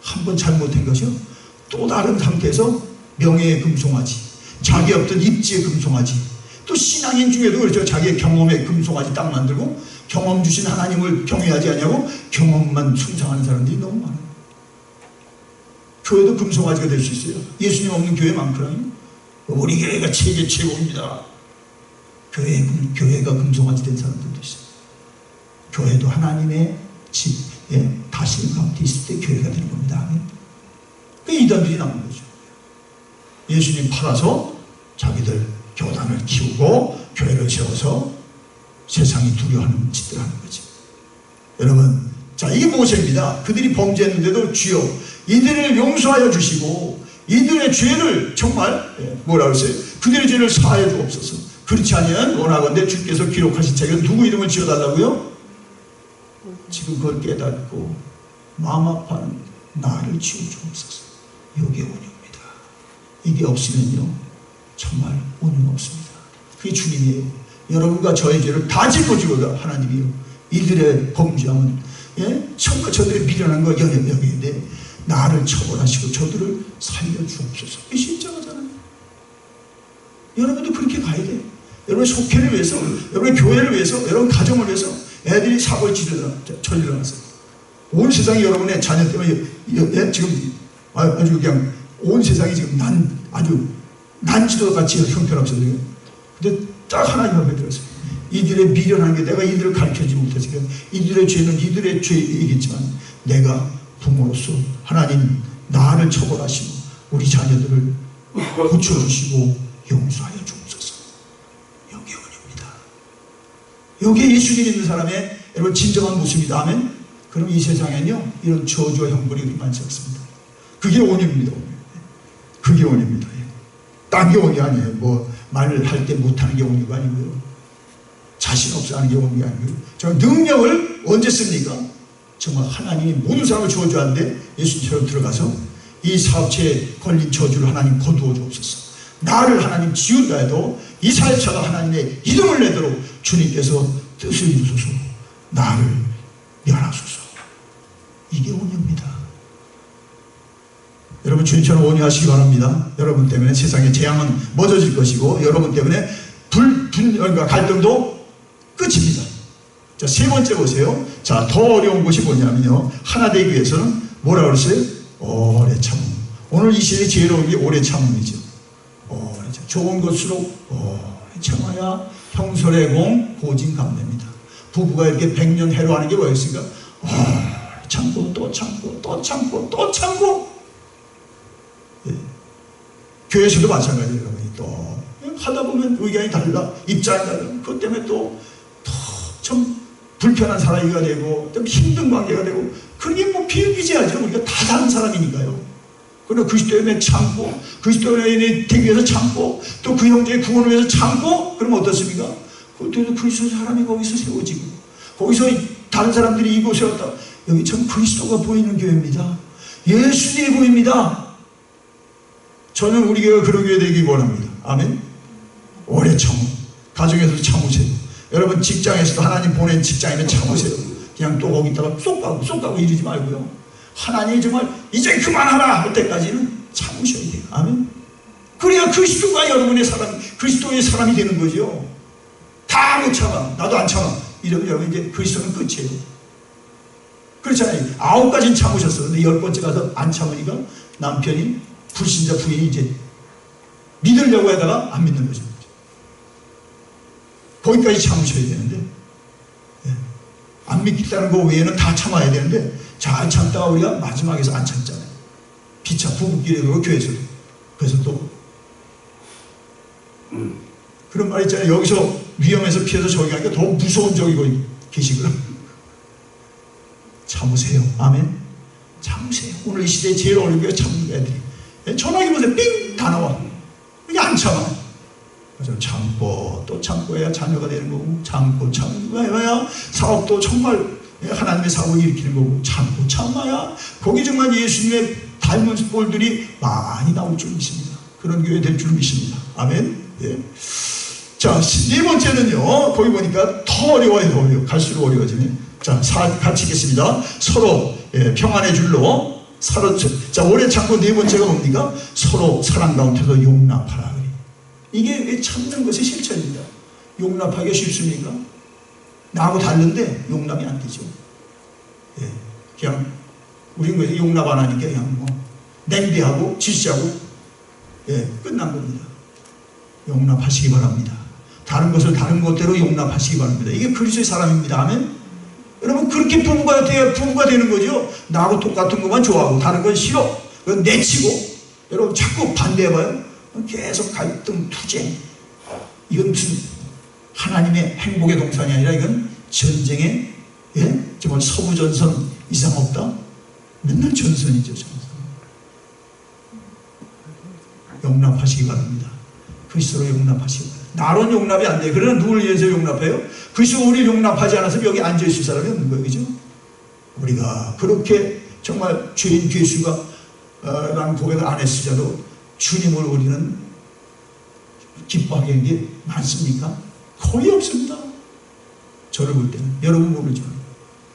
한 번 잘못한 것이요, 또 다른 상태에서 명예의 금송아지, 자기 없던 입지의 금송아지, 또 신앙인 중에도 그렇죠. 자기의 경험의 금송아지 딱 만들고 경험 주신 하나님을 경외하지 않냐고 경험만 숭상하는 사람들이 너무 많아요. 교회도 금송아지가 될 수 있어요. 예수님 없는 교회 많거든요. 우리 교회가 세계 최고입니다. 교회가 금송아지 된 사람들도 있어요. 교회도 하나님의 집, 다스림 가운데 있을 때 교회가 되는 겁니다. 그 이단들이 나온 거죠. 예수님 팔아서 자기들 교단을 키우고 교회를 세워서 세상이 두려워하는 짓들을 하는 거죠. 여러분, 자, 이게 모세입니다. 그들이 범죄했는데도 주여 이들을 용서하여 주시고 이들의 죄를 정말 뭐라 그랬어요? 그들의 죄를 사하여 주옵소서. 그렇지 않으면 원하건대 주께서 기록하신 책에 누구 이름을 지어달라고요? 지금 그걸 깨닫고 마음 아파하는 나를 지어주옵소서. 이게 온유입니다. 이게 없으면요 정말 온유가 없습니다. 그게 주님이에요. 여러분과 저의 죄를 다 짊어지고가 하나님이요. 이들의 범죄함은 정말 저들의 미련한 거 여기인데 나를 처벌하시고 저들을 살려주옵소서. 이게 십자가잖아요. 여러분도 그렇게 가야 돼요. 여러분의 속회를 위해서, 여러분의 교회를 위해서, 여러분 가정을 위해서 애들이 사고를 저질러놨어요. 온 세상이 여러분의 자녀 때문에 지금 아주 그냥 온 세상이 지금 아주 난지도같이 형편없어져요. 근데 딱 하나님 앞에 들었어요. 이들의 미련한 게 내가 이들을 가르쳐주지 못했으니까 이들의 죄는 이들의 죄이겠지만 내가 부모로서 하나님 나를 처벌하시고 우리 자녀들을 고쳐주시고 용서하여 주옵소서. 여기 온유입니다. 여기에 예수님 있는 사람의 여러분 진정한 모습이다 하면 그럼 이 세상에는요 이런 저주와 형벌이 많지 않습니다. 그게 온유입니다. 그게 온유입니다. 딴 게 온유 아니에요. 뭐 말을 할 때 못하는 게 온유가 아니고요. 자신 없어 하는 게 온유가 아니고요. 저 능력을 언제 씁니까? 정말 하나님이 모든 사람을 저주하는데 예수님처럼 들어가서 이 사업체에 걸린 저주를 하나님 거두어 주옵소서. 나를 하나님 지운다 해도 이 사업체가 하나님의 이름을 내도록 주님께서 뜻을 이루소서. 나를 멸하소서. 이게 온유입니다. 여러분 주님처럼 온유하시기 바랍니다. 여러분 때문에 세상의 재앙은 멎어질 것이고 여러분 때문에 분열과 갈등도 끝입니다. 자, 세 번째 보세요. 자, 더 어려운 것이 뭐냐면요. 하나 되기 위해서는 뭐라고 그랬어요? 오래 참음. 오늘 이 시대의 제일 어려운 게 오래 참음이죠. 오래 참. 좋은 것으로 오래 참아야 형설의 공 고진감됩니다. 부부가 이렇게 100년 해로하는 게 뭐였습니까? 오래 참고 또 참고 또 참고 또 참고. 예. 교회에서도 마찬가지예요. 여러분이 또 하다 보면 의견이 달라, 입장이 달라. 그것 때문에 또 참 불편한 사람이가 되고 좀 힘든 관계가 되고, 그게 뭐 비일비재하죠. 우리가 다 다른 사람이니까요. 그러나 그리스도의 은혜 참고, 그리스도의 은혜 되기 위해서 참고, 또 그 형제의 구원을 위해서 참고, 그러면 어떻습니까? 그것도 그리스도 사람이 거기서 세워지고, 거기서 다른 사람들이 이곳에 왔다. 여기 참 그리스도가 보이는 교회입니다. 예수님이 보입니다. 저는 우리 교회가 그런 교회 되기 원합니다. 아멘. 오래 참고, 가정에서도 참으세요. 여러분 직장에서도 하나님 보낸 직장에는 참으세요. 그냥 또 거기다가 쏙 가고 이러지 말고요. 하나님이 정말 이제 그만하라 할 때까지는 참으셔야 돼요. 아멘. 그래야 그리스도가 여러분의 사람, 그리스도의 사람이 되는 거죠. 다 못 참아, 나도 안 참아, 이러면 여러분 이제 그리스도는 끝이에요. 그렇잖아요. 9가지는 참으셨어. 근데 10번째 가서 안 참으니까 남편이, 불신자 부인이 이제 믿으려고 하다가 안 믿는 거죠. 거기까지 참으셔야 되는데, 안 믿겠다는 거 외에는 다 참아야 되는데, 잘 참다가 우리가 마지막에서 안 참잖아요. 피차 부부끼리 그러고 교회에서도. 그래서 또 그런 말 있잖아요. 여기서 위험해서 피해서 저기 가니까 더 무서운 적이 거기 계시거든. 참으세요. 아멘. 참으세요. 오늘 이 시대에 제일 어려운 게 참는 애들이. 전화기 보세요. 삥! 다 나와. 이게 안 참아. 그래서 참고 또 참고 해야 자녀가 되는 거고, 참고 해야 사업도 정말 하나님의 사업을 일으키는 거고, 참고 참아야 거기 정말 예수님의 닮은 꼴들이 많이 나올 줄 믿습니다. 그런 교회 될 줄 믿습니다. 아멘. 예. 자, 네 번째는요, 거기 보니까 더 어려워요. 더 어려워. 갈수록 어려워지네. 자, 같이 읽겠습니다. 서로 평안의 줄로 서로. 자, 오래 참고 네 번째가 뭡니까? 서로 사랑 가운데서 용납하라. 이게 참는 것의 실천입니다. 용납하기가 쉽습니까? 나하고 다른데 용납이 안 되죠. 예, 그냥 우리는 왜 용납 안 하니까 그냥 뭐 냉비하고 질시하고 끝난 겁니다. 용납하시기 바랍니다. 다른 것을 다른 것대로 용납하시기 바랍니다. 이게 그리스도의 사람입니다. 아멘. 여러분 그렇게 부부가 되는 거죠. 나하고 똑같은 것만 좋아하고 다른 건 싫어. 그건 내치고. 여러분 자꾸 반대해봐요. 계속 갈등, 투쟁. 이건 무슨 하나님의 행복의 동산이 아니라 이건 전쟁의, 정말 서부전선 이상 없다. 맨날 전선이죠. 전선. 용납하시기 바랍니다. 그리스도로 용납하시기 바랍니다. 나로는 용납이 안 돼요. 그러나 누굴 위해서 용납해요? 그리스도가 우리를 용납하지 않아서 여기 앉아있을 사람이 없는 거예요. 그죠? 우리가 그렇게 정말 죄인 죄수가 라는 고백을 안 했을지라도 주님을 우리는 기뻐하게 한 게 많습니까? 거의 없습니다. 저를 볼 때는. 여러분 모르죠.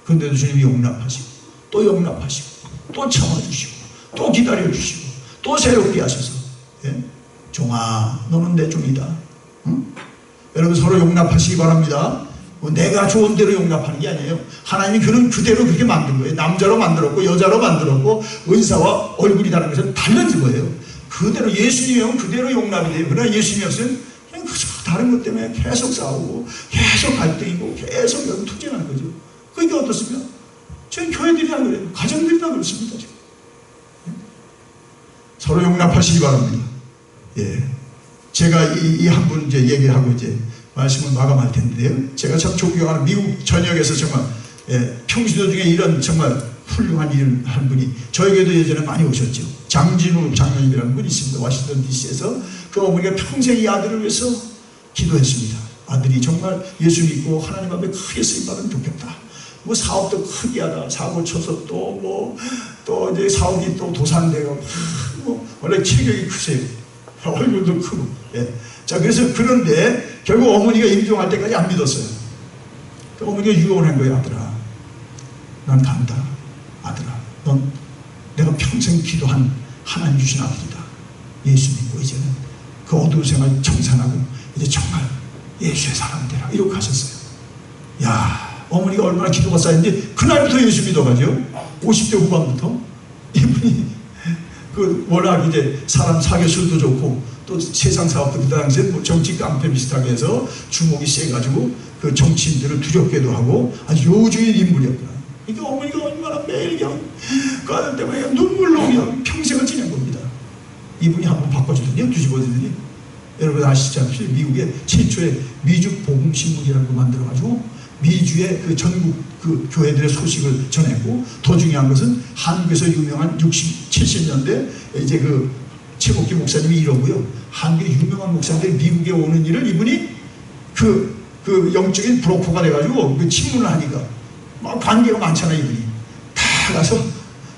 그런데도 주님이 용납하시고 또 용납하시고 또 참아주시고 또 기다려주시고 또 새롭게 하셔서, 종아 너는 내 종이다. 응? 여러분 서로 용납하시기 바랍니다. 내가 좋은 대로 용납하는 게 아니에요. 하나님이 그는 그대로 그렇게 만든 거예요. 남자로 만들었고 여자로 만들었고 은사와 얼굴이 다른 것은 달라진 거예요. 그대로 예수님이면 그대로 용납이 돼요. 그러나 예수님이 없으면 그냥 다른 것 때문에 계속 싸우고 계속 갈등이고 계속 여러분 투쟁하는 거죠. 그게 어떻습니까? 저희 교회들이 다 그래요. 가정들이 다 그렇습니다. 지금. 서로 용납하시기 바랍니다. 예. 제가 이 한 분 이제 얘기를 하고 이제 말씀을 마감할 텐데요. 제가 참 존경하는 미국 전역에서 정말 평신도 중에 이런 정말 훌륭한 일을 한 분이 저에게도 예전에 많이 오셨죠. 장진우 장로님이라는 분이 있습니다. 워싱턴 DC에서 그 어머니가 평생 이 아들을 위해서 기도했습니다. 아들이 정말 예수 믿고 하나님 앞에 크게 쓰임받으면 좋겠다. 뭐 사업도 크게 하다 사고 쳐서 또 이제 사업이 또 도산되고 원래 체격이 크세요. 얼굴도 크고. 자, 그래서 그런데 결국 어머니가 임종할 때까지 안 믿었어요. 그 어머니가 유언한 거예요. 아들아, 난 간다. 아들아, 넌 내가 평생 기도한 하나님 주신 아들이다. 예수 믿고 이제는 그 어두운 생활 청산하고 이제 정말 예수의 사람 되라. 이렇게 하셨어요. 야, 어머니가 얼마나 기도가 쌓였는지 그날부터 예수 믿어가지고 50대 후반부터 이분이 그 워낙 이제 사람 사교 술도 좋고 또 세상 사업도 그 당시에 뭐 정치 깡패 비슷하게 해서 주목이 세가지고 그 정치인들을 두렵게도 하고 아주 요주인 인물이었구나. 그러니까 어머니가 얼마나 매일 그냥 그 아들 때문에 눈물로 그냥 평생을 지낸 겁니다. 이분이 한번 바꿔주더니 뒤집어주더니 여러분 아시지 않습니까? 미국의 최초의 미주 복음신문이라고 만들어가지고 미주의 그 전국 그 교회들의 소식을 전했고, 더 중요한 것은 한국에서 유명한 60, 70년대 이제 그 최복기 목사님이 이러고요. 한국의 유명한 목사님들이 미국에 오는 일을 이분이 그 영적인 브로커가 돼가지고 그 친문을 하니까 막 관계가 많잖아요. 이분이 다 가서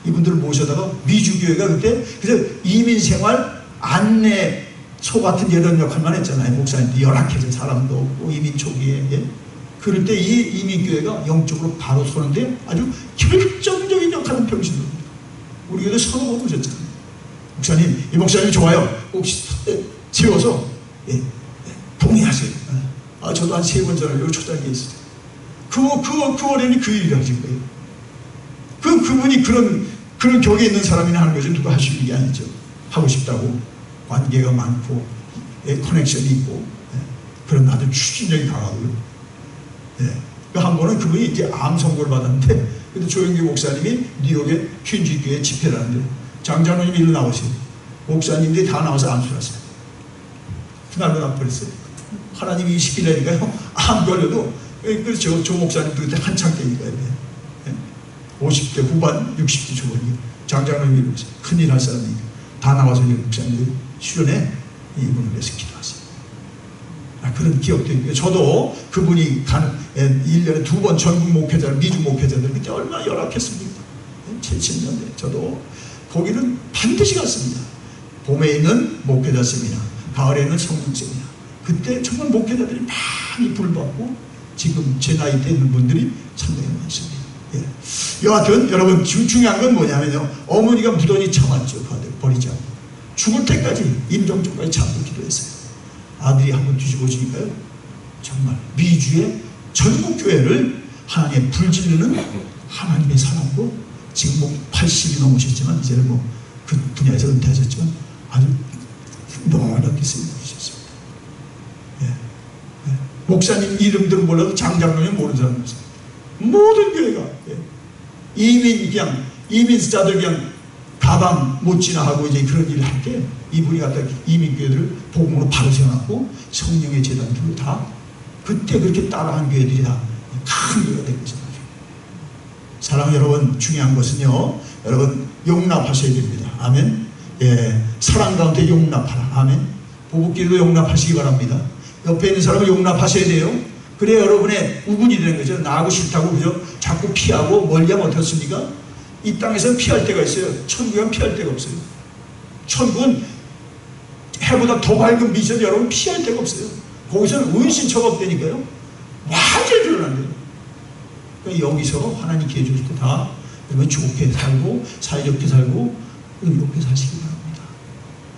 이분들을 모셔다가 미주교회가 그때 그래서 이민생활 안내소 같은 이런 역할만 했잖아요. 목사님들이 열악해진 사람도 없고 이민 초기에. 예? 그럴 때 이 이민교회가 영적으로 바로 서는데 아주 결정적인 역할은 병신입니다. 우리 교회도 서너 번 오셨잖아요. 목사님, 이 목사님 좋아요. 꼭 세워서 동의하세요. 저도 한 3번 전화를 초장에 있었어요. 그 어른이 그 일을 하신 거예요. 그분이 그런 격에 있는 사람이나 하는 거죠. 누가 할 수 있는 게 아니죠. 하고 싶다고. 관계가 많고, 커넥션이 있고, 그런 아주 추진력이 강하고요. 한 번은 그분이 이제 암 선고를 받았는데, 근데 조영기 목사님이 뉴욕의 퀸즈교회 집회를 하는데, 장장로님이 일로 나오세요. 목사님들이 다 나와서 안수하세요. 그날로 나버렸어요. 하나님이 시키려니까요. 암 걸려도, 그렇죠. 조 목사님도 그때 한창 때니까요. 50대 후반, 60대 초반이요. 장장로님이 이러면서 큰일 날 사람이니까 다 나와서 목사님들이 수련회 이분을 위해서 기도하세요. 그런 기억도 있고요. 저도 그분이 1년에 2번 전국 목회자를, 미주 목회자들, 그때 얼마나 열악했습니까? 70년대. 저도 거기는 반드시 갔습니다. 봄에 있는 목회자 세미나, 가을에 있는 성령 세미나. 그때 정말 목회자들이 많이 불받고, 지금 제 나이 때 있는 분들이 상당히 많습니다. 여하튼 여러분, 중요한 건 뭐냐면요. 어머니가 무던히 참았죠. 그 아들 버리지 않고. 죽을 때까지, 임종전까지 참고 기도했어요. 아들이 한번 뒤집어지니까요. 정말 미주의 전국교회를 하나님의 불질르는 하나님의 사람으로, 지금 뭐 80이 넘으셨지만 이제는 뭐 그 분야에서 은퇴하셨지만 아주 노랗게 쓰여주셨습니다. 목사님 이름들은 몰라도 장장로님 모르는 사람이 없어요. 모든 교회가 이민자들 그냥 가방 못 지나하고 이제 그런 일을 할 때 이분이 갖다 이민교회들을 복음으로 바로 세워놨고, 성령의 재단들로 다 그때 그렇게 따라한 교회들이 다 큰 교회가 된 것이죠. 사랑 여러분, 중요한 것은요, 여러분 용납하셔야 됩니다. 아멘. 사랑 가운데 용납하라. 아멘. 부부끼리도 용납하시기 바랍니다. 옆에 있는 사람을 용납하셔야 돼요. 그래야 여러분의 우군이 되는 거죠. 나하고 싫다고 그죠? 자꾸 피하고 멀리하면 어떻습니까? 이 땅에서는 피할 데가 있어요. 천국은 피할 데가 없어요. 천국은 해보다 더 밝은 미션, 여러분 피할 데가 없어요. 거기서는 은신처가 없다니까요. 완전히 드러난대요. 그러니까 여기서 하나님께 해주실 거 다 여러분 좋게 살고 사이좋게 살고 의롭게 사시기 바랍니다.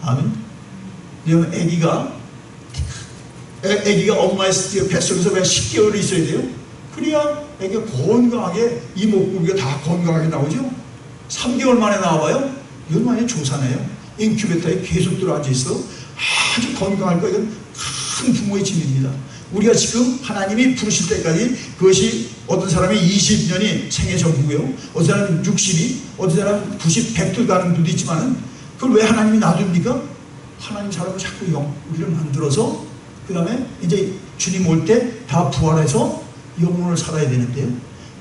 아멘. 여러분 애기가 엄마의 뱃속에서 왜 10개월을 있어야 돼요? 그래야 애기가 건강하게, 이목구비가 다 건강하게 나오죠. 3개월 만에 나와봐요. 이건 만약에 조사네요. 인큐베이터에 계속 들어앉아 있어. 아주 건강할 거예요. 이건 큰 부모의 짐입니다. 우리가 지금 하나님이 부르실 때까지, 그것이 어떤 사람이 20년이 생애 전부고요. 어떤 사람은 60이, 어떤 사람은 90, 100도 가는 분도 있지만은, 그걸 왜 하나님이 놔둡니까? 하나님 사람을 자꾸 우리를 만들어서, 그 다음에 이제 주님 올 때 다 부활해서 영혼을 살아야 되는데요.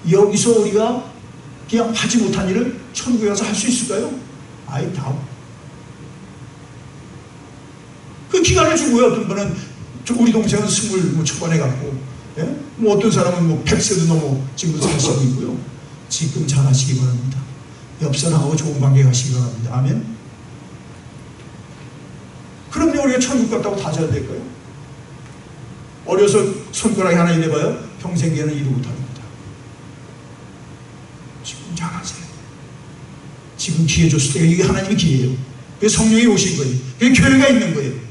여기서 우리가 그냥 하지 못한 일을 천국에 가서 할 수 있을까요? 아이, 다. 그 기간을 주고요. 어떤 분은, 우리 동생은 20 초반에 갔고, 뭐 어떤 사람은 뭐 100세도 넘어 지금 살고 있고요. 지금 잘 하시기 바랍니다. 옆 사람하고 좋은 관계 가시기 바랍니다. 아멘. 그럼요, 우리가 천국 갔다고 다 잘 될까요? 어려서 손가락이 하나 이래봐요. 평생 걔는 이루 못합니다. 지금 잘하세요. 지금 기회 줬을 때 이게 하나님의 기회예요. 그게 성령이 오신 거예요. 그게 교회가 있는 거예요.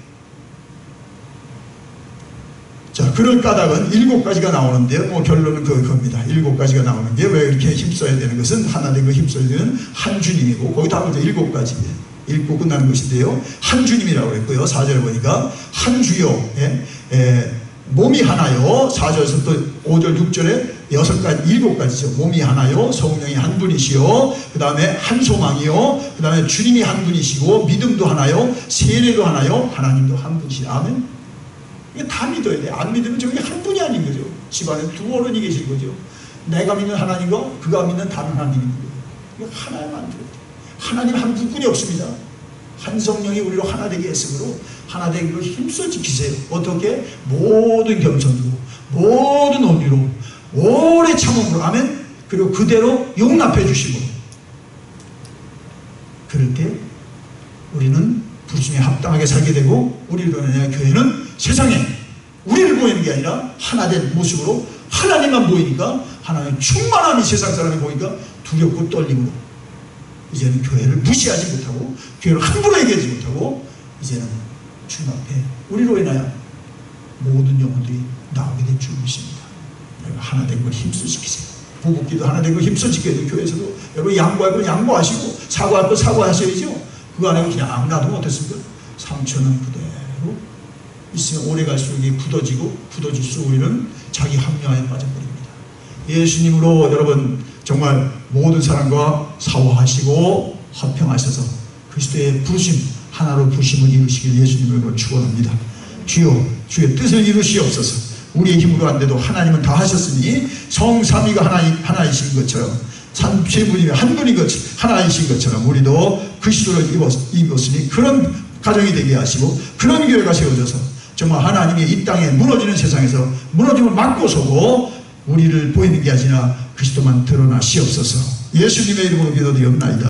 자, 그럴 까닭은 7가지가 나오는데요. 뭐 결론은 그겁니다. 7가지가 나오는 게 왜 이렇게 힘써야 되는 것은, 하나님 그 힘써야 되는 한 주님이고, 거기 다 7가지예요. 읽고 끝나는 것인데요. 한 주님이라고 그랬고요. 4절에 보니까 한 주요, 몸이 하나요. 4절에서 또 5절, 6절에 일곱 가지죠. 몸이 하나요, 성령이 한 분이시요, 그 다음에 한 소망이요, 그 다음에 주님이 한 분이시고, 믿음도 하나요, 세례도 하나요, 하나님도 한 분이시요. 아멘. 이게 다 믿어야 돼. 안 믿으면 저기 한 분이 아닌 거죠. 집안에 두 어른이 계신 거죠. 내가 믿는 하나님과 그가 믿는 다른 하나님인 거예요. 이거 하나만 들어야 돼. 하나님 한 분뿐이 없습니다. 한 성령이 우리로 하나 되게 했으므로 하나 되기로 힘써 지키세요. 어떻게? 모든 겸손으로, 모든 온유로, 오래 참음으로. 아멘. 그리고 그대로 용납해 주시고, 그럴 때 우리는 부르심에 합당하게 살게 되고, 우리로 인해 교회는 세상에 우리를 보이는 게 아니라 하나된 모습으로 하나님만 보이니까, 하나님 충만함이 세상 사람이 보니까 두렵고 떨림으로 이제는 교회를 무시하지 못하고, 교회를 함부로 얘기하지 못하고, 이제는 주님 앞에 우리로 인하여 모든 영혼들이 나오게 될 줄 믿습니다. 하나 된 걸 힘써 지키세요. 부부끼도 하나 된 걸 힘써 지켜야 돼요. 교회에서도 여러분 양보할 건 양보하시고, 사과할 건 사과하셔야죠. 그거 안 하고 그냥 놔두면 어떻습니까? 상처는 그대로 있으면 오래 갈수록 이게 굳어질수록 우리는 자기 합리화에 빠져버립니다. 예수님으로 여러분 정말 모든 사람과 사화하시고 화평하셔서 그리스도의 부르심, 하나로 부르심을 이루시길 예수님으로 축원합니다. 주여, 주의 뜻을 이루시옵소서. 우리의 힘으로 안 돼도 하나님은 다 하셨으니 성삼위가 하나이신 것처럼, 삼세분이 한 분인 것 하나이신 것처럼 우리도 그리스도를 입었으니 그런 가정이 되게 하시고, 그런 교회가 세워져서 정말 하나님이 이 땅에 무너지는 세상에서 무너짐을 막고 서고, 우리를 보이는 게 아니라 그리스도만 드러나시옵소서. 예수님의 이름으로 기도드리옵나이다.